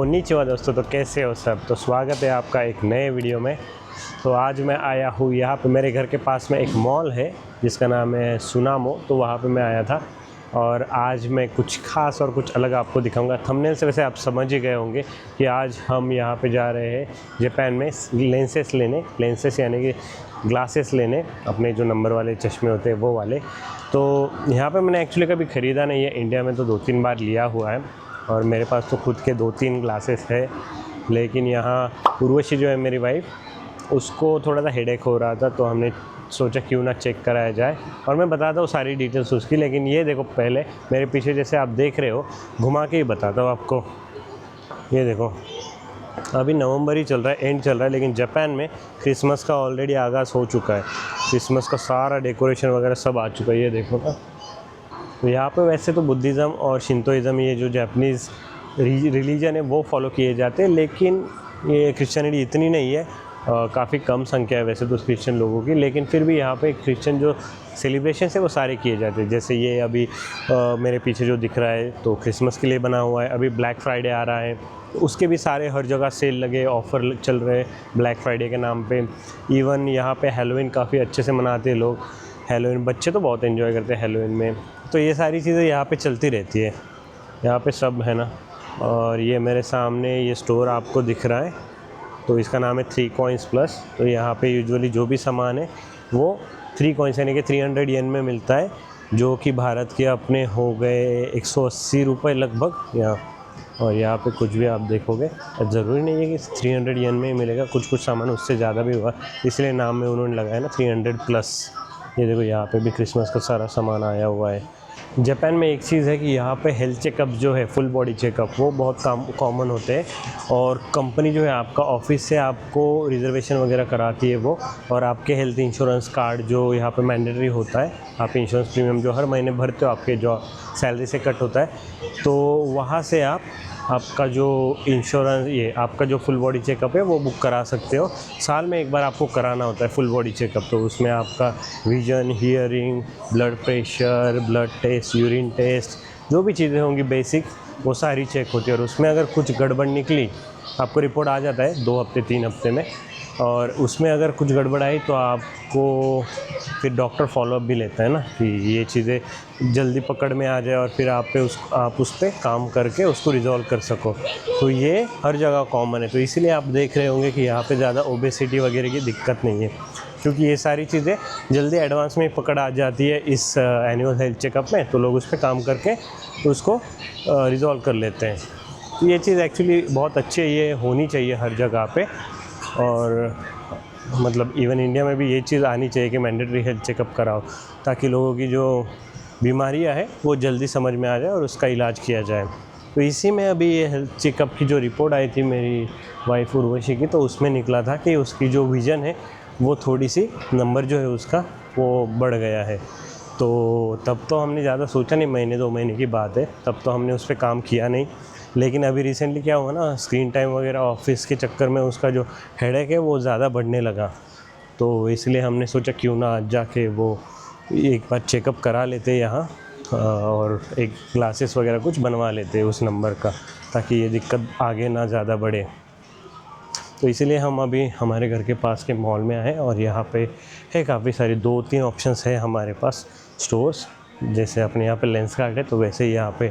कोन्निचिवा दोस्तों, तो कैसे हो सब। तो स्वागत है आपका एक नए वीडियो में। तो आज मैं आया हूँ यहाँ पे, मेरे घर के पास में एक मॉल है जिसका नाम है सुनामो। तो वहाँ पे मैं आया था और आज मैं कुछ खास और कुछ अलग आपको दिखाऊंगा। थंबनेल से वैसे आप समझ ही गए होंगे कि आज हम यहाँ पे जा रहे हैं जापान में लेंसेस लेने, लेंसेस यानी कि ग्लासेस लेने, अपने जो नंबर वाले चश्मे होते हैं वो वाले। तो यहाँ पे मैंने एक्चुअली कभी ख़रीदा नहीं है, इंडिया में तो 2-3 बार लिया हुआ है और मेरे पास तो खुद के 2-3 ग्लासेस है। लेकिन यहाँ उर्वशी जो है मेरी वाइफ, उसको थोड़ा सा हेडेक हो रहा था तो हमने सोचा क्यों ना चेक कराया जाए। और मैं बताता हूँ सारी डिटेल्स उसकी। लेकिन ये देखो, पहले मेरे पीछे जैसे आप देख रहे हो, घुमा के ही बताता हूँ आपको। ये देखो, अभी नवंबर ही चल रहा है, एंड चल रहा है, लेकिन जापान में क्रिसमस का ऑलरेडी आगाज़ हो चुका है। क्रिसमस का सारा डेकोरेशन वगैरह सब आ चुका है, ये देखो ना। तो यहाँ पे वैसे तो बुद्धिज़्म और शिंतोइज़्म, ये जो जापानीज़ रिलीजन है वो फॉलो किए जाते हैं, लेकिन ये क्रिश्चियनिटी इतनी नहीं है। काफ़ी कम संख्या है वैसे तो क्रिश्चियन लोगों की, लेकिन फिर भी यहाँ पे क्रिश्चियन जो सेलिब्रेशन है वो सारे किए जाते हैं। जैसे ये अभी मेरे पीछे जो दिख रहा है तो क्रिसमस के लिए बना हुआ है। अभी ब्लैक फ्राइडे आ रहा है, उसके भी सारे हर जगह सेल लगे, ऑफ़र चल रहे हैं ब्लैक फ्राइडे के नाम पे। इवन यहाँ पे हैलोवीन काफ़ी अच्छे से मनाते हैं लोग। हैलोवीन बच्चे तो बहुत एंजॉय करते हैं हैलोवीन में। तो ये सारी चीज़ें यहाँ पे चलती रहती है, यहाँ पे सब है ना। और ये मेरे सामने ये स्टोर आपको दिख रहा है, तो इसका नाम है 3 Coins Plus। तो यहाँ पे यूजुअली जो भी सामान है वो 3 कॉइन्स यानी कि 300 येन में मिलता है, जो कि भारत के अपने हो गए 180 रुपये लगभग यहाँ। और यहाँ पे कुछ भी आप देखोगे, ज़रूरी नहीं है कि 300 येन में ही मिलेगा, कुछ कुछ सामान उससे ज़्यादा भी हुआ, इसलिए नाम में उन्होंने लगाया ना 300 प्लस। ये देखो, यहाँ पे भी क्रिसमस का सारा सामान आया हुआ है। जापान में एक चीज़ है कि यहाँ पे हेल्थ चेकअप जो है, फुल बॉडी चेकअप, वो बहुत कॉमन होते हैं। और कंपनी जो है आपका ऑफिस से आपको रिजर्वेशन वगैरह कराती है वो। और आपके हेल्थ इंश्योरेंस कार्ड जो यहाँ पे मैंडेटरी होता है, आप इंश्योरेंस प्रीमियम जो हर महीने भरते हो, आपके जो सैलरी से कट होता है, तो वहाँ से आपका जो इंश्योरेंस, ये आपका जो फुल बॉडी चेकअप है वो बुक करा सकते हो। साल में एक बार आपको कराना होता है फुल बॉडी चेकअप। तो उसमें आपका vision, hearing, blood pressure, blood test, urine test, जो भी चीज़ें होंगी बेसिक, वो सारी चेक होती है। और उसमें अगर कुछ गड़बड़ निकली, आपको रिपोर्ट आ जाता है 2 हफ्ते 3 हफ्ते में। और उसमें अगर कुछ गड़बड़ आई तो आपको फिर डॉक्टर फॉलोअप भी लेता है ना, कि ये चीज़ें जल्दी पकड़ में आ जाए और फिर आप उस पर काम करके उसको रिजॉल्व कर सको। तो ये हर जगह कॉमन है। तो इसीलिए आप देख रहे होंगे कि यहाँ पे ज़्यादा ओबेसिटी वगैरह की दिक्कत नहीं है, क्योंकि ये सारी चीज़ें जल्दी एडवांस में पकड़ आ जाती है इस एनुअल हेल्थ चेकअप में। तो लोग उस पर काम करके उसको रिजॉल्व कर लेते हैं। तो ये चीज़ एक्चुअली बहुत अच्छी है, ये होनी चाहिए हर जगह पे। और मतलब इवन इंडिया में भी ये चीज़ आनी चाहिए कि मैंडेटरी हेल्थ चेकअप कराओ, ताकि लोगों की जो बीमारियां हैं वो जल्दी समझ में आ जाए और उसका इलाज किया जाए। तो इसी में अभी ये हेल्थ चेकअप की जो रिपोर्ट आई थी मेरी वाइफ उर्वशी की, तो उसमें निकला था कि उसकी जो विज़न है वो थोड़ी सी, नंबर जो है उसका वो बढ़ गया है। तो तब तो हमने ज़्यादा सोचा नहीं, महीने 2 महीने की बात है, तब तो हमने उस पर काम किया नहीं। लेकिन अभी रिसेंटली क्या हुआ ना, स्क्रीन टाइम वगैरह ऑफिस के चक्कर में उसका जो हेडेक है वो ज़्यादा बढ़ने लगा। तो इसलिए हमने सोचा क्यों ना आज जाके वो एक बार चेकअप करा लेते यहाँ, और एक ग्लासेस वगैरह कुछ बनवा लेते उस नंबर का, ताकि ये दिक्कत आगे ना ज़्यादा बढ़े। तो इसीलिए हम अभी हमारे घर के पास के मॉल में आए और यहाँ पे है काफ़ी सारी 2-3 ऑप्शंस है हमारे पास स्टोर्स। जैसे अपने यहाँ पे लेंस कार्ड है, तो वैसे ही यहाँ पे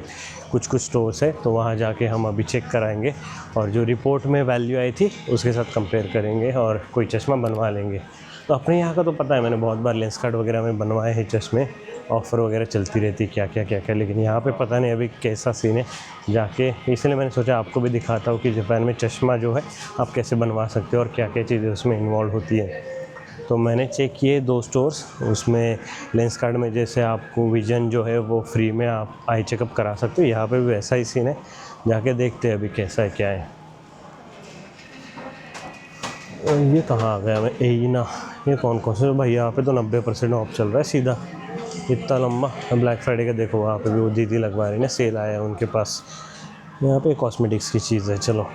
कुछ कुछ स्टोर्स है, तो वहाँ जाके हम अभी चेक कराएंगे और जो रिपोर्ट में वैल्यू आई थी उसके साथ कंपेयर करेंगे और कोई चश्मा बनवा लेंगे। तो अपने यहाँ का तो पता है, मैंने बहुत बार लेंस कार्ड वगैरह में बनवाए हैं चश्मे, ऑफ़र वगैरह चलती रहती क्या क्या। लेकिन यहाँ पे पता नहीं अभी कैसा सीन है जाके, इसलिए मैंने सोचा आपको भी दिखाता हूँ कि जापान में चश्मा जो है आप कैसे बनवा सकते हो और क्या क्या चीज़ें उसमें इन्वॉल्व होती है। तो मैंने चेक किए 2 स्टोर्स, उसमें लेंस कार्ड में जैसे आपको विजन जो है वो फ्री में आप आई चेकअप करा सकते हो, यहाँ पे भी वैसा ही सीन है। जाके देखते हैं अभी कैसा है क्या है। ये कहाँ आ गया मैं, एना, ये कौन से भाई, यहाँ पे तो 90% ऑफ चल रहा है सीधा, इतना लंबा। ब्लैक फ्राइडे का देखो, वहाँ पे भी वो दीदी लगवा रही है ना, सेल आया है उनके पास। यहाँ पे कॉस्मेटिक्स की चीज़ है, चलो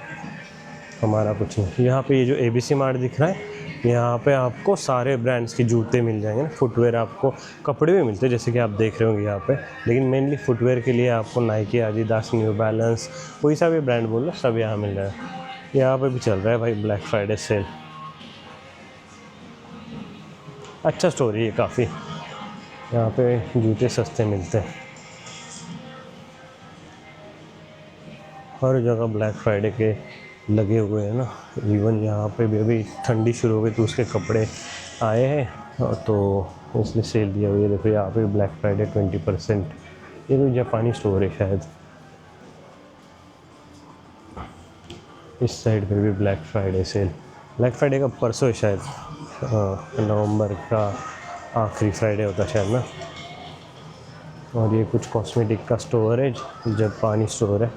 हमारा कुछ नहीं। यहाँ पे ये जो ABC मार्ट दिख रहा है यहाँ पे आपको सारे ब्रांड्स के जूते मिल जाएंगे ना, फुटवेयर, आपको कपड़े भी मिलते हैं जैसे कि आप देख रहे होंगे यहाँ पे, लेकिन मेनली फुटवेयर के लिए आपको नाइकी, एडिडास, न्यू बैलेंस, कोई सा भी ब्रांड बोल लो सब यहाँ मिल रहा है। यहाँ पे भी चल रहा है भाई ब्लैक फ्राइडे सेल, अच्छा स्टोरी है काफ़ी, यहाँ पे जूते सस्ते मिलते हैं। हर जगह ब्लैक फ्राइडे के लगे हुए हैं ना, इवन यहाँ पे भी अभी ठंडी शुरू हो गई तो उसके कपड़े आए हैं और तो इसलिए सेल दिया हुआ है। देखो यहाँ पे ब्लैक फ्राइडे 20%, ये कोई जापानी स्टोर है शायद। इस साइड पे भी black Friday sale, black Friday का परसों है शायद, हाँ नवंबर का आखिरी फ्राइडे होता है शायद ना। और ये कुछ कॉस्मेटिक का स्टोर है, जापानी स्टोर है।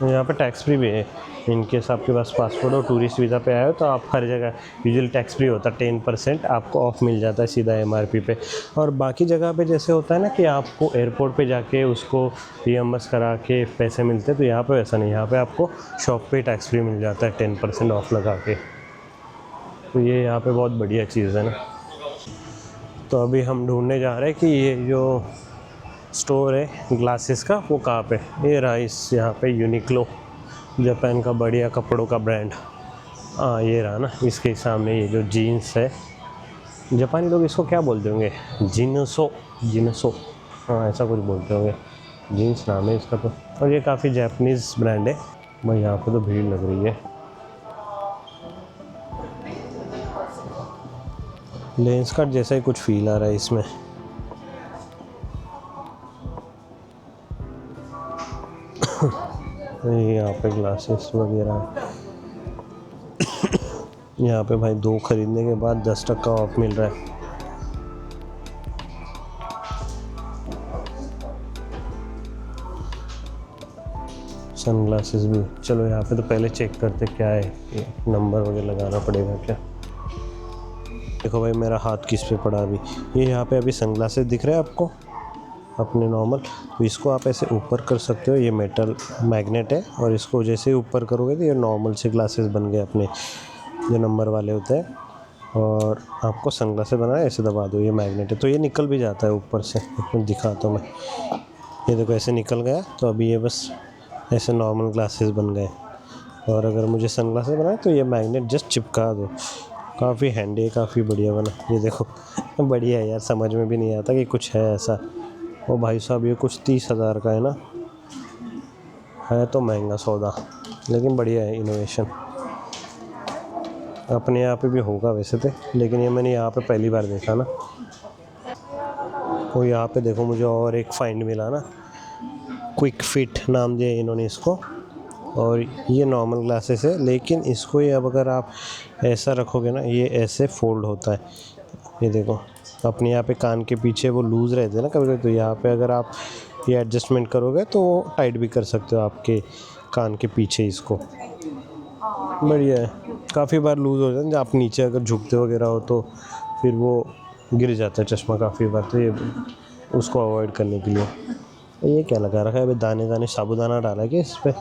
यहाँ पे टैक्स फ्री भी है, इनकेस आपके पास पासपोर्ट और टूरिस्ट वीज़ा पे आए हो तो आप हर जगह यूजुअली टैक्स फ्री होता है, 10% आपको ऑफ मिल जाता है सीधा MRP पे। और बाकी जगह पे जैसे होता है ना कि आपको एयरपोर्ट पे जाके उसको रियम्बर्स करा के पैसे मिलते हैं, तो यहाँ पे वैसा नहीं, यहाँ पे आपको शॉप पे टैक्स फ्री मिल जाता है 10% ऑफ लगा के। तो ये यहाँ पे बहुत बढ़िया चीज़ है ना। तो अभी हम ढूंढने जा रहे हैं कि ये जो स्टोर है ग्लासेस का वो कहाँ पे, ये रहा इस यहाँ पे यूनिक्लो, जापान का बढ़िया कपड़ों का ब्रांड, हाँ ये रहा ना इसके सामने। ये जो जीन्स है, जापानी लोग इसको क्या बोलते होंगे, जिनसो, जिनसो, हाँ ऐसा कुछ बोलते होंगे, जीन्स नाम है इसका तो। और ये काफ़ी जापानीज़ ब्रांड है भाई, यहाँ पे तो भीड़ लग रही है। लेंस कट जैसा ही कुछ फील आ रहा है इसमें। यहाँ पे ग्लासेस वगैरह, यहाँ पे भाई 2 खरीदने के बाद 10% ऑफ मिल रहा है। सन ग्लासेस भी, चलो यहाँ पे तो पहले चेक करते क्या है, नंबर वगैरह लगाना पड़ेगा क्या। देखो भाई मेरा हाथ किस पे पड़ा अभी, ये यहाँ पे अभी सनग्लासेस दिख रहे हैं आपको अपने नॉर्मल, तो इसको आप ऐसे ऊपर कर सकते हो, ये मेटल मैग्नेट है और इसको जैसे ही ऊपर करोगे तो ये नॉर्मल से ग्लासेस बन गए अपने जो नंबर वाले होते हैं। और आपको सनग्लासेस बनाना है, ऐसे दबा दो, ये मैग्नेट है तो ये निकल भी जाता है ऊपर से, दिखाता हूँ मैं, ये देखो ऐसे निकल गया। तो अभी ये बस ऐसे नॉर्मल ग्लासेस बन गए। और अगर मुझे सनग्लासेस बनाए तो ये मैग्नेट जस्ट चिपका दो, काफ़ी हैंडी है, काफ़ी बढ़िया बना। ये देखो बढ़िया है यार, समझ में भी नहीं आता कि कुछ है ऐसा। ओ भाई साहब ये कुछ 30,000 का है ना, है तो महंगा सौदा, लेकिन बढ़िया है इनोवेशन। अपने यहाँ पे भी होगा वैसे तो, लेकिन ये मैंने यहाँ पे पहली बार देखा ना। तो यहाँ पे देखो मुझे और एक फाइंड मिला ना, क्विक फिट नाम दिया इन्होंने इसको। और ये नॉर्मल ग्लासेस है, लेकिन इसको ये अब अगर आप ऐसा रखोगे ना, ये ऐसे फोल्ड होता है। ये देखो अपने यहाँ पे कान के पीछे वो लूज़ रहते हैं ना कभी कभी, तो यहाँ पे अगर आप ये एडजस्टमेंट करोगे तो टाइट भी कर सकते हो आपके कान के पीछे इसको। बढ़िया है, काफ़ी बार लूज़ हो जाता है, आप नीचे अगर झुकते वगैरह हो तो फिर वो गिर जाता है चश्मा काफ़ी बार, तो ये उसको अवॉइड करने के लिए। ये क्या लगा रखा है अभी, दाने दाने साबुदाना डाला है क्या इस पर।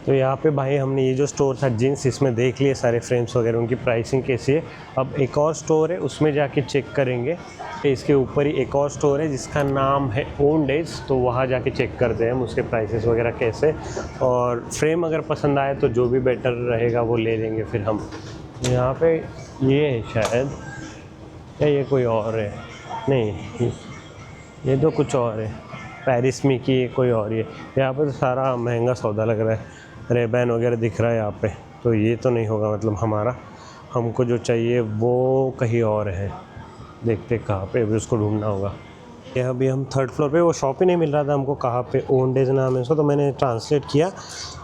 तो यहाँ पे भाई हमने ये जो स्टोर था जीन्स, इसमें देख लिए सारे फ्रेम्स वगैरह, उनकी प्राइसिंग कैसी है। अब एक और स्टोर है उसमें जाके चेक करेंगे। इसके ऊपर ही एक और स्टोर है जिसका नाम है ओन डेज, तो वहाँ जाके चेक करते हैं हम उसके प्राइसेस वगैरह कैसे, और फ्रेम अगर पसंद आए तो जो भी बेटर रहेगा वो ले लेंगे फिर हम। यहाँ पे ये है शायद, या ये कोई और है, नहीं ये तो कुछ और है, पेरिस में की कोई और ही है। यहाँ पे तो सारा महंगा सौदा लग रहा है, रेबैन वगैरह दिख रहा है यहाँ पे, तो ये तो नहीं होगा मतलब हमारा, हमको जो चाहिए वो कहीं और है। देखते कहाँ पे, अभी उसको ढूंढना होगा। ये अभी हम 3rd फ्लोर पे, वो शॉप ही नहीं मिल रहा था हमको कहाँ पे, ओन डेज नाम है इसको, तो मैंने ट्रांसलेट किया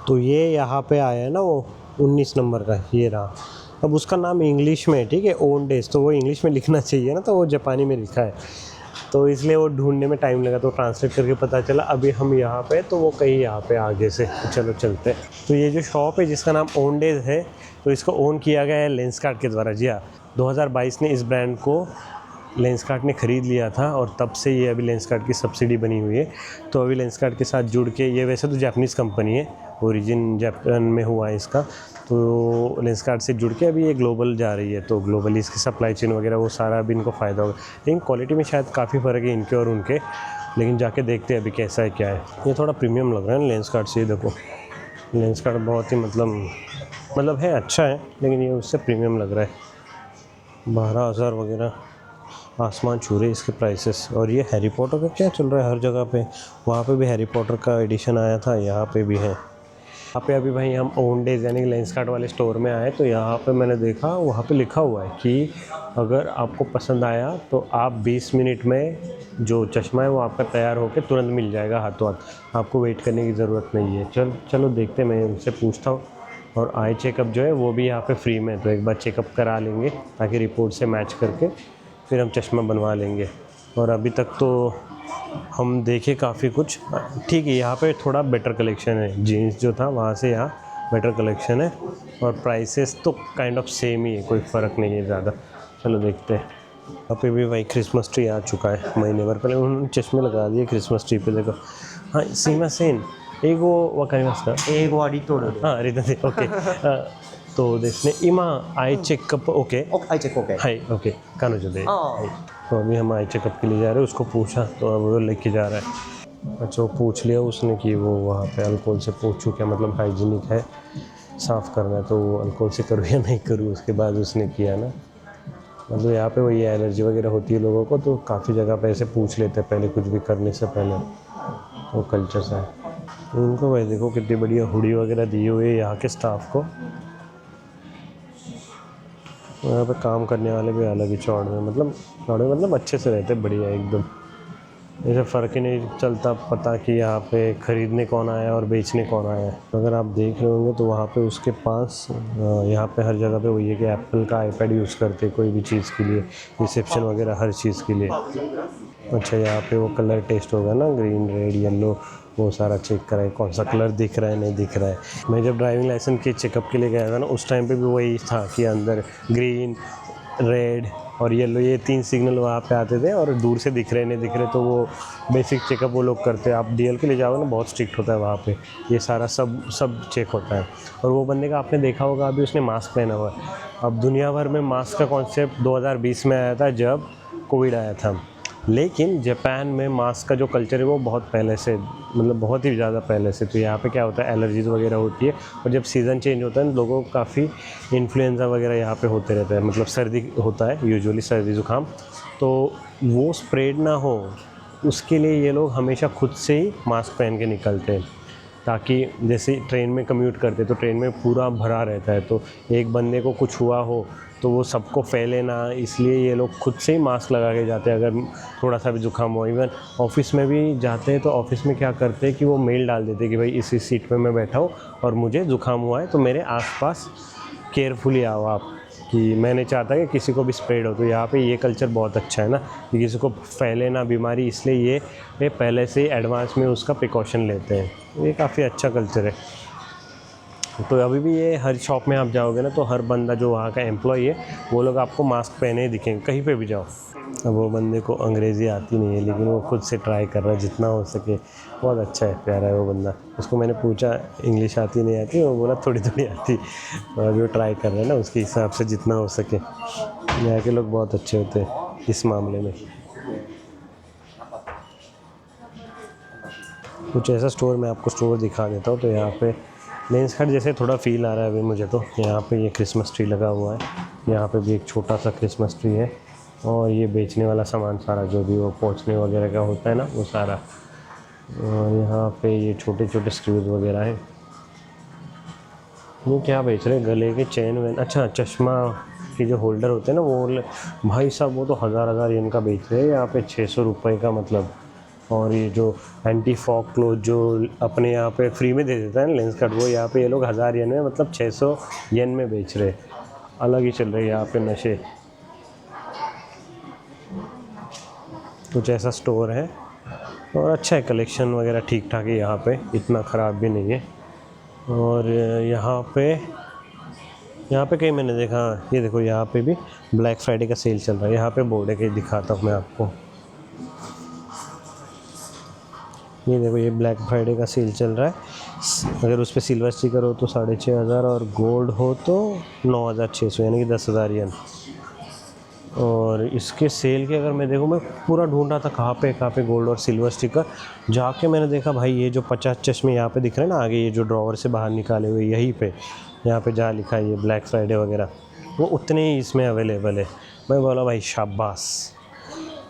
तो ये यहाँ पे आया है ना, वो 19 नंबर का ये रहा। अब उसका नाम इंग्लिश में है, ठीक है, ओन डेज, तो वो इंग्लिश में लिखना चाहिए ना, तो वो जापानी में लिखा है, तो इसलिए वो ढूंढने में टाइम लगा, तो ट्रांसलेट करके पता चला। अभी हम यहाँ पे, तो वो कहीं यहाँ पे आगे से, चलो चलते। तो ये जो शॉप है जिसका नाम ओन डेज है, तो इसको ओन किया गया है लेंसकार्ट के द्वारा। जी हाँ, 2022 ने इस ब्रांड को लेंसकार्ट ने ख़रीद लिया था और तब से ये अभी लेंसकार्ट की सब्सिडी बनी हुई है। तो अभी लेंसकार्ट के साथ जुड़ के, ये वैसे तो जापानीज़ कंपनी है, ओरिजिन जापान में हुआ है इसका, तो लेंसकार्ट से जुड़ के अभी ये ग्लोबल जा रही है। तो ग्लोबली इसकी सप्लाई चेन वगैरह वो सारा अभी इनको फ़ायदा होगा। लेकिन क्वालिटी में शायद काफ़ी फ़र्क है इनके और उनके, लेकिन जाके देखते हैं अभी कैसा है क्या है। ये थोड़ा प्रीमियम लग रहा है लेंसकार्ट से। ये देखो लेंसकार्ट बहुत ही मतलब है, अच्छा है, लेकिन ये उससे प्रीमियम लग रहा है। 12,000 वगैरह आसमान छू रहे इसके प्राइसेस। और ये हैरी पॉटर का क्या चल रहा है हर जगह पे, वहाँ पे भी हैरी पॉटर का एडिशन आया था, यहाँ पे भी है। यहाँ पे अभी भाई हम ओनडेज यानी लेंसकार्ट वाले स्टोर में आए, तो यहाँ पे मैंने देखा वहाँ पे लिखा हुआ है कि अगर आपको पसंद आया तो आप 20 मिनट में जो चश्मा है वो आपका तैयार होकर तुरंत मिल जाएगा हाथों हाथ, आपको वेट करने की ज़रूरत नहीं है। चलो देखते, मैं उनसे पूछता हूँ। और आई चेकअप जो है वो भी यहाँ पे फ्री में, तो एक बार चेकअप करा लेंगे ताकि रिपोर्ट से मैच करके फिर हम चश्मा बनवा लेंगे। और अभी तक तो हम देखे काफ़ी कुछ, ठीक है। यहाँ पे थोड़ा बेटर कलेक्शन है, जीन्स जो था वहाँ से यहाँ बेटर कलेक्शन है, और प्राइसेस तो काइंड ऑफ सेम ही है, कोई फ़र्क नहीं है ज़्यादा। चलो देखते हैं। यहाँ पे भी भाई क्रिसमस ट्री आ चुका है, महीने भर पहले उन्होंने चश्मे लगा दिए क्रिसमस ट्री पे। देखो हाँ, सीमा सेन एक वो वकारिमास का एक वाड़ी तोड़, हाँ रिदे ओके। तो देशने इमा eye checkup okay eye check okay high okay कानो जो दे। तो अभी हम आई चेकअप के लिए जा रहे हैं, उसको पूछा तो अब वो लेके जा रहा है। अच्छा वो पूछ लिया उसने कि वो वहाँ पे अल्कोहल से पूछूँ क्या, मतलब हाइजीनिक है, साफ़ करना है, तो वो अल्कोहल से करूँ या नहीं करूँ। उसके बाद उसने किया ना, मतलब यहाँ पे वही एलर्जी वगैरह होती है लोगों को, तो काफ़ी जगह पे ऐसे पूछ लेते हैं पहले कुछ भी करने से पहले, वो कल्चर है उनको। भाई देखो कितनी बढ़िया हुडी वगैरह दी हुई है यहाँ के स्टाफ को। यहाँ पे काम करने वाले भी अलग ही चौड़ में, मतलब अच्छे से रहते, बढ़िया एकदम, ऐसे फ़र्क ही नहीं चलता पता कि यहाँ पे ख़रीदने कौन आया और बेचने कौन आया है। अगर आप देख रहे होंगे तो वहाँ पे उसके पास यहाँ पे हर जगह पे वही है कि एप्पल का आईपैड यूज़ करते कोई भी चीज़ के लिए, रिसेप्शन वगैरह हर चीज़ के लिए। अच्छा यहाँ पे वो कलर टेस्ट होगा ना, ग्रीन रेड येलो, वो सारा चेक कराए कौन सा कलर दिख रहा है नहीं दिख रहा है। मैं जब ड्राइविंग लाइसेंस के चेकअप के लिए गया था ना, उस टाइम पे भी वही था कि अंदर ग्रीन रेड और येलो ये 3 सिग्नल वहाँ पे आते थे, और दूर से दिख रहे नहीं दिख रहे तो वो बेसिक चेकअप वो लोग करते हैं। आप डीएल के लिए जाओ ना, बहुत स्ट्रिक्ट होता है वहाँ पे, ये सारा सब चेक होता है। और वो बंदे का आपने देखा होगा अभी उसने मास्क पहना हुआ है। अब दुनिया भर में मास्क का कॉन्सेप्ट 2020 में आया था जब कोविड आया था, लेकिन जापान में मास्क का जो कल्चर है वो बहुत पहले से, मतलब बहुत ही ज़्यादा पहले से। तो यहाँ पे क्या होता है, एलर्जीज़ वगैरह होती है, और जब सीज़न चेंज होता है लोगों को काफ़ी इन्फ्लुएंजा वगैरह यहाँ पे होते रहता है, मतलब सर्दी होता है यूजुअली, सर्दी ज़ुकाम, तो वो स्प्रेड ना हो उसके लिए ये लोग हमेशा खुद से ही मास्क पहन के निकलते हैं, ताकि जैसे ट्रेन में कम्यूट करते तो ट्रेन में पूरा भरा रहता है, तो एक बंदे को कुछ हुआ हो तो वो सबको फैले ना, इसलिए ये लोग खुद से ही मास्क लगा के जाते हैं अगर थोड़ा सा भी जुकाम हो। इवन ऑफिस में भी जाते हैं तो ऑफिस में क्या करते हैं कि वो मेल डाल देते हैं कि भाई इसी सीट पे मैं बैठा हूँ और मुझे जुकाम हुआ है, तो मेरे आसपास केयरफुली आओ आप, कि मैं नहीं चाहता कि किसी को भी स्प्रेड हो। तो यहाँ पे ये कल्चर बहुत अच्छा है ना, कि किसी को फैले ना बीमारी, इसलिए ये पहले से ही एडवांस में उसका प्रिकॉशन लेते हैं। ये काफ़ी अच्छा कल्चर है। तो अभी भी ये हर शॉप में आप जाओगे ना, तो हर बंदा जो वहाँ का एम्प्लॉई है वो लोग आपको मास्क पहने ही दिखेंगे कहीं पे भी जाओ। अब वो बंदे को अंग्रेज़ी आती नहीं है, लेकिन वो खुद से ट्राई कर रहा है जितना हो सके। बहुत अच्छा है, प्यारा है वो बंदा। उसको मैंने पूछा इंग्लिश आती नहीं आती, वो बोला थोड़ी थोड़ी आती, और अभी वो ट्राई कर रहा है ना उसके हिसाब से जितना हो सके। यहाँ के लोग बहुत अच्छे होते हैं इस मामले में। कुछ ऐसा स्टोर, मैं आपको स्टोर दिखा देता हूँ। तो यहाँ पे लेंसकार्ट जैसे थोड़ा फील आ रहा है अभी मुझे। तो यहाँ पे ये क्रिसमस ट्री लगा हुआ है, यहाँ पे भी एक छोटा सा क्रिसमस ट्री है, और ये बेचने वाला सामान सारा जो भी वो पोंछने वगैरह का होता है ना, वो सारा। और यहाँ पे ये छोटे छोटे स्क्रूज वगैरह हैं। वो क्या बेच रहे हैं, गले के चेन वैन, अच्छा चश्मा के जो होल्डर होते हैं ना, वो भाई साहब वो तो हज़ार येन का बेच रहे हैं यहाँ पे, 600 रुपये का मतलब। और ये जो एंटी फॉग क्लोथ जो अपने यहाँ पे फ्री में दे देता है ना लेंसकार्ट, वो यहाँ पे ये लोग 1000 येन में, मतलब 600 येन में बेच रहे। अलग ही चल रहे हैं यहाँ पे नशे। कुछ ऐसा स्टोर है, और अच्छा है, कलेक्शन वगैरह ठीक ठाक है यहाँ पे, इतना ख़राब भी नहीं है। और यहाँ पे यहाँ पे कहीं मैंने देखा, ये देखो यहाँ पे भी ब्लैक फ्राइडे का सेल चल रहा है। यहाँ पे बोर्ड है, कहीं दिखाता हूँ मैं आपको। ये देखो, ये ब्लैक फ्राइडे का सेल चल रहा है। अगर उस पर सिल्वर स्टिकर हो तो 6,500 और गोल्ड हो तो 9,600, यानी कि 10,000 येन। और इसके सेल के अगर मैं देखूँ, मैं पूरा ढूंढ रहा था कहाँ पे गोल्ड और सिल्वर स्टिकर। जाके मैंने देखा भाई, ये जो 50 चश्मे यहाँ पे दिख रहे हैं ना आगे, ये जो ड्रॉवर से बाहर निकाले हुए, यहीं पे यहाँ पे जहाँ लिखा है ये ब्लैक फ्राइडे वगैरह, वो उतने ही इसमें अवेलेबल है। मैं बोला भाई शाबाश,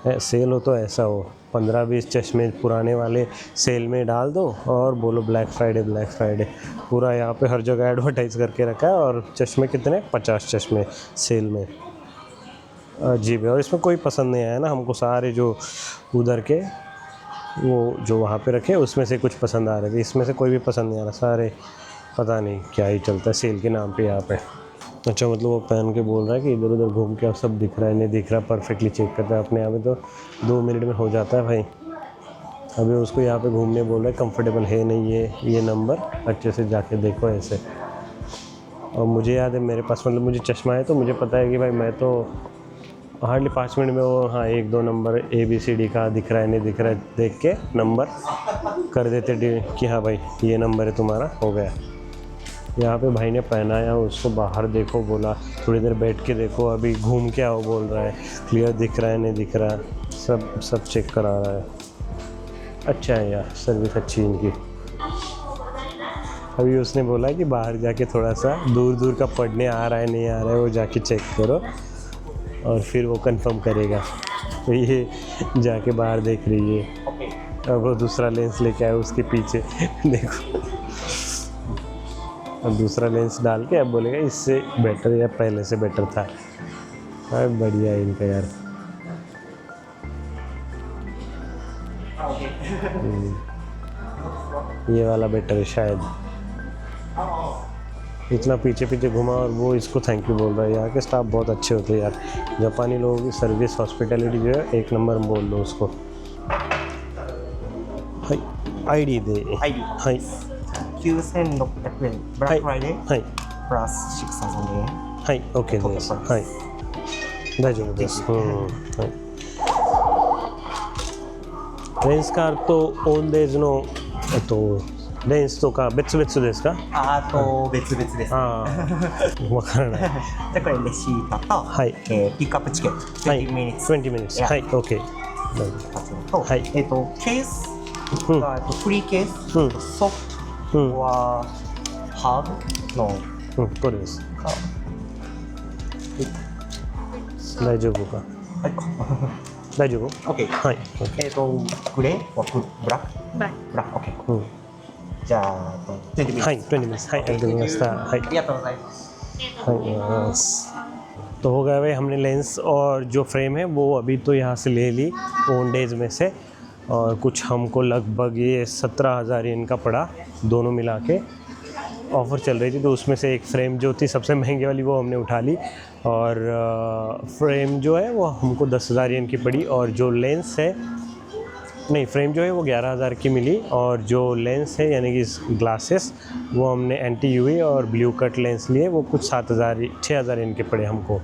सेल हो तो ऐसा हो, 15-20 चश्मे पुराने वाले सेल में डाल दो और बोलो ब्लैक फ्राइडे ब्लैक फ्राइडे। पूरा यहाँ पे हर जगह एडवर्टाइज़ करके रखा है। और चश्मे कितने, 50 चश्मे सेल में। अजीब है। और इसमें कोई पसंद नहीं आया ना हमको, सारे जो उधर के वो जो वहाँ पे रखे उसमें से कुछ पसंद आ रहे थे, इसमें से कोई भी पसंद नहीं आ रहा। सारे पता नहीं क्या ही चलता है सेल के नाम पे यहाँ पे। अच्छा, मतलब वो पहन के बोल रहा है कि इधर उधर घूम के अब सब दिख रहा है, नहीं दिख रहा, परफेक्टली चेक करता है अपने यहाँ पे, तो 2 मिनट में हो जाता है भाई। अभी उसको यहाँ पे घूमने बोल रहा है, कंफर्टेबल है नहीं ये नंबर, अच्छे से जाके देखो ऐसे। और मुझे याद है मेरे पास, मतलब मुझे चश्मा है तो मुझे पता है कि भाई मैं तो हार्डली 5 मिनट में वो, हाँ 1-2 नंबर ABCD का दिख रहा है नहीं दिख रहा है देख के नंबर कर देते कि हाँ भाई ये नंबर है तुम्हारा, हो गया। यहाँ पे भाई ने पहनाया उसको, बाहर देखो बोला, थोड़ी देर बैठ के देखो, अभी घूम के आओ बोल रहा है, क्लियर दिख रहा है नहीं दिख रहा, सब चेक करा रहा है। अच्छा है यार, सर्विस अच्छी इनकी। अभी उसने बोला कि बाहर जाके थोड़ा सा दूर दूर का पढ़ने आ रहा है नहीं आ रहा है वो जाके चेक करो और फिर वो कंफर्म करेगा। तो ये जाके बाहर देख रही है। अब वो दूसरा लेंस लेके आया उसके पीछे देखो, अब दूसरा लेंस डाल के अब बोलेगा इससे बेटर या पहले से बेटर था। अरे बढ़िया है इनका यार। ये वाला बेटर है शायद। इतना पीछे पीछे घुमा और वो इसको थैंक यू बोल रहा है। यहाँ के स्टाफ बहुत अच्छे होते हैं यार। जापानी लोगों की सर्विस हॉस्पिटैलिटी जो है 1 नंबर बोल लो उसको। आईडी दे। Hi 9,600円、ブラックフライデーはいプラス6,000円。はい OK です。はい大丈夫です。はい。レンスカーとオンデーズのレンスとか別々ですか？あと別々です。ああ、わからない。でこれレシートと、はいピックアップチケットはい20 minutes。 20 minutes はい OK と、はいケースが、フリーケース、うんソフトはハードのこれです。か、大丈夫か？はい大丈夫？ OK。はい。グレーはブラックブラック OK。じゃあ20 minutes。はい20 minutes はいありがとうございました。はいありがとうございます。तो हो गया भाई, हमने लेंस और जो फ्रेम है वो अभी तो यहाँ से ले ली ओन डेज में से। और कुछ हमको लगभग ये 17,000 येन का पड़ा, दोनों मिला के। ऑफ़र चल रही थी तो उसमें से एक फ्रेम जो थी सबसे महंगी वाली वो हमने उठा ली। और फ्रेम जो है वो हमको 10,000 येन की पड़ी। और जो लेंस है, नहीं फ्रेम जो है वो 11,000 की मिली। और जो लेंस है यानी कि ग्लासेस, वो हमने एंटी यूवी और ब्लू कट लेंस लिए, वो कुछ 6,000 येन के पड़े हमको।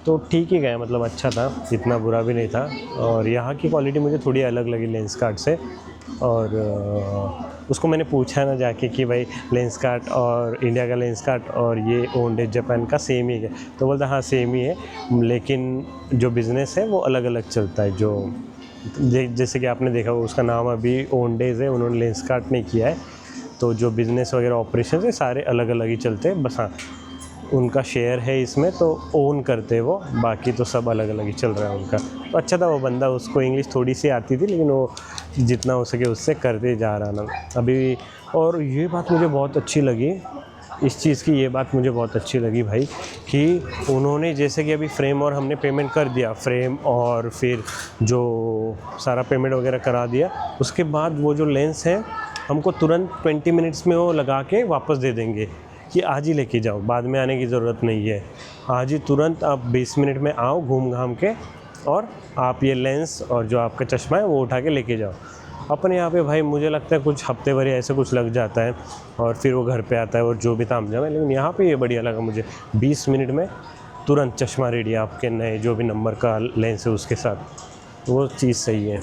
तो ठीक ही गया, मतलब अच्छा था, इतना बुरा भी नहीं था। और यहाँ की क्वालिटी मुझे थोड़ी अलग लगी लेंस कार्ट से। और उसको मैंने पूछा ना जाके कि भाई लेंस कार्ट और इंडिया का लेंस कार्ट और ये ओन डेज जापान का सेम ही है? तो बोलता हाँ सेम ही है, लेकिन जो बिज़नेस है वो अलग अलग चलता है। जो जैसे कि आपने देखा उसका नाम अभी ओन डेज है, उन्होंने लेंस कार्ट नहीं किया है। तो जो बिज़नेस वगैरह ऑपरेशन है सारे अलग अलग ही चलते हैं। बस हाँ उनका शेयर है इसमें तो ओन करते वो, बाकी तो सब अलग अलग ही चल रहा है उनका। तो अच्छा था वो बंदा, उसको इंग्लिश थोड़ी सी आती थी लेकिन वो जितना हो सके उससे करते जा रहा ना अभी। और ये बात मुझे बहुत अच्छी लगी इस चीज़ की, ये बात मुझे बहुत अच्छी लगी भाई कि उन्होंने जैसे कि अभी फ्रेम और हमने पेमेंट कर दिया, फ्रेम और फिर जो सारा पेमेंट वगैरह करा दिया, उसके बाद वो जो लेंस है हमको तुरंत 20 मिनट्स में वो लगा के वापस दे देंगे कि आज ही लेके जाओ, बाद में आने की ज़रूरत नहीं है। आज ही तुरंत आप 20 मिनट में आओ घूम घाम के और आप ये लेंस और जो आपका चश्मा है वो उठा के लेके जाओ। अपने यहाँ पे भाई मुझे लगता है कुछ हफ्ते भर ऐसे कुछ लग जाता है और फिर वो घर पे आता है और जो भी तामझाम है। लेकिन यहाँ पे ये बढ़िया लगा मुझे, 20 मिनट में तुरंत चश्मा रेडी है आपके नए जो भी नंबर का लेंस है उसके साथ, वो चीज़ सही है।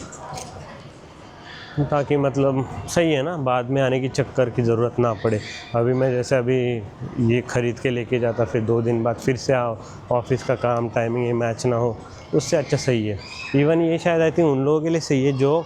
ताकि मतलब सही है ना, बाद में आने की चक्कर की ज़रूरत ना पड़े। अभी मैं जैसे अभी ये ख़रीद के लेके जाता, फिर 2 दिन बाद फिर से आओ, ऑफिस का काम टाइमिंग ये मैच ना हो, उससे अच्छा सही है। इवन ये शायद आई थिंक उन लोगों के लिए सही है जो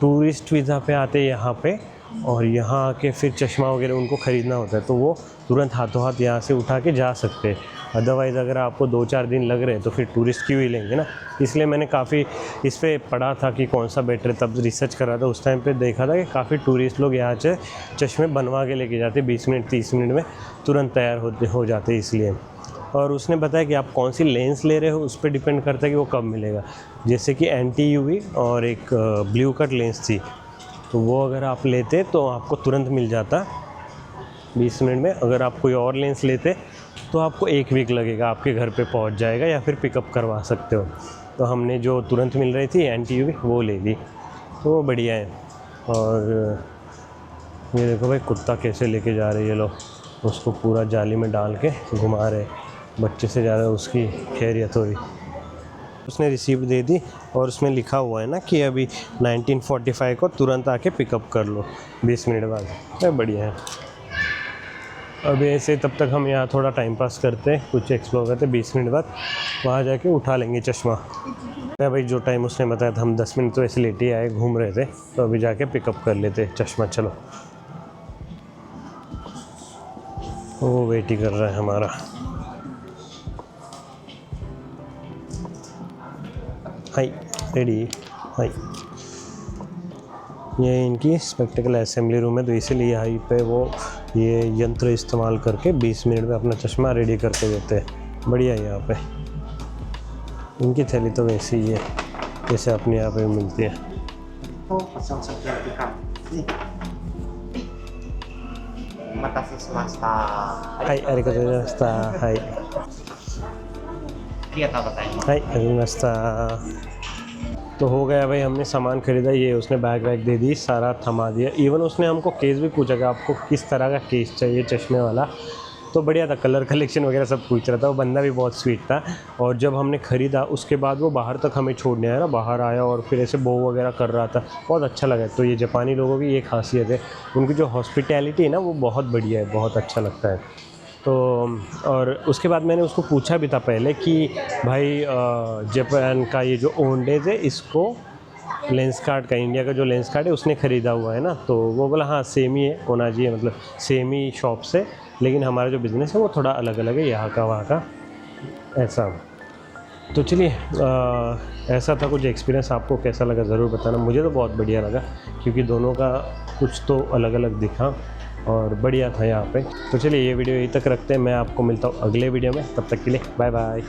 टूरिस्ट वीज़ा पे आते हैं यहाँ पे और यहाँ आके फिर चश्मा वगैरह उनको ख़रीदना होता है, तो वो तुरंत हाथों हाथ यहाँ से उठा के जा सकते हैं। अदरवाइज़ अगर आपको 2-4 दिन लग रहे हैं तो फिर टूरिस्ट क्यों ही लेंगे ना। इसलिए मैंने काफ़ी इस पर पढ़ा था कि कौन सा बेटर है, तब रिसर्च कर रहा था। उस टाइम पे देखा था कि काफ़ी टूरिस्ट लोग यहाँ से चश्मे बनवा के लेके जाते, 20 मिनट 30 मिनट में तुरंत तैयार हो जाते इसलिए। और उसने बताया कि आप कौन सी लेंस ले रहे हो उस पर डिपेंड करता है कि वो कब मिलेगा। जैसे कि एंटी यूवी और एक ब्लू कट लेंस थी, तो वो अगर आप लेते तो आपको तुरंत मिल जाता 20 मिनट में। अगर आप कोई और लेंस लेते तो आपको 1 वीक लगेगा, आपके घर पे पहुंच जाएगा या फिर पिकअप करवा सकते हो। तो हमने जो तुरंत मिल रही थी एंटी यूवी वो ले ली, तो वो बढ़िया है। और ये देखो भाई कुत्ता कैसे लेके जा रहे हैं ये लोग, उसको पूरा जाली में डाल के घुमा रहे, बच्चे से ज़्यादा उसकी खैरियत हो रही। उसने रिसीप्ट दे दी और उसमें लिखा हुआ है ना कि अभी 1945 को तुरंत आके पिकअप कर लो 20 मिनट बाद। तो बढ़िया है। अभी ऐसे तब तक हम यहाँ थोड़ा टाइम पास करते हैं, कुछ एक्सप्लोर करते हैं, 20 मिनट बाद वहाँ जाके उठा लेंगे चश्मा। भाई जो टाइम उसने बताया था, हम 10 मिनट तो ऐसे लेटे ही आए, घूम रहे थे, तो अभी जाके पिकअप कर लेते चश्मा। चलो, वो वेट ही कर रहा है हमारा। हाय, रेडी, हाय। ये इनकी स्पेक्टिकल असेंबली रूम है, तो इसीलिए यहाँ पे वो ये यंत्र इस्तेमाल करके 20 मिनट में अपना चश्मा रेडी करके देते हैं। बढ़िया है। यहाँ पे इनकी थैली तो वैसी ही है जैसे अपने यहाँ पे मिलती है। हाय, अरिगातो गोजाइमास्ता। हाय, हाय, अरिगातो। तो हो गया भाई, हमने सामान खरीदा, ये उसने बैग वैग दे दी, सारा थमा दिया। इवन उसने हमको केस भी पूछा कि आपको किस तरह का केस चाहिए चश्मे वाला, तो बढ़िया था, कलर कलेक्शन वगैरह सब पूछ रहा था। वो बंदा भी बहुत स्वीट था। और जब हमने ख़रीदा उसके बाद वो बाहर तक हमें छोड़ने आया ना, बाहर आया और फिर ऐसे बो वगैरह कर रहा था, बहुत अच्छा लगा। तो ये जापानी लोगों की ये खासियत है, उनकी जो हॉस्पिटैलिटी है ना वो बहुत बढ़िया है, बहुत अच्छा लगता है। तो और उसके बाद मैंने उसको पूछा भी था पहले कि भाई जापान का ये जो ओंडेज है, इसको लेंस कार्ड का, इंडिया का जो लेंस कार्ड है उसने ख़रीदा हुआ है ना, तो वो बोला हाँ सेम ही है, कोनाजी है, मतलब सेम ही शॉप से, लेकिन हमारा जो बिज़नेस है वो थोड़ा अलग अलग है, यहाँ का वहाँ का, ऐसा। तो चलिए, ऐसा था कुछ एक्सपीरियंस। आपको कैसा लगा ज़रूर बताना। मुझे तो बहुत बढ़िया लगा क्योंकि दोनों का कुछ तो अलग अलग दिखा और बढ़िया था यहाँ पे। तो चलिए ये वीडियो यहीं तक रखते हैं, मैं आपको मिलता हूँ अगले वीडियो में, तब तक के लिए बाय बाय।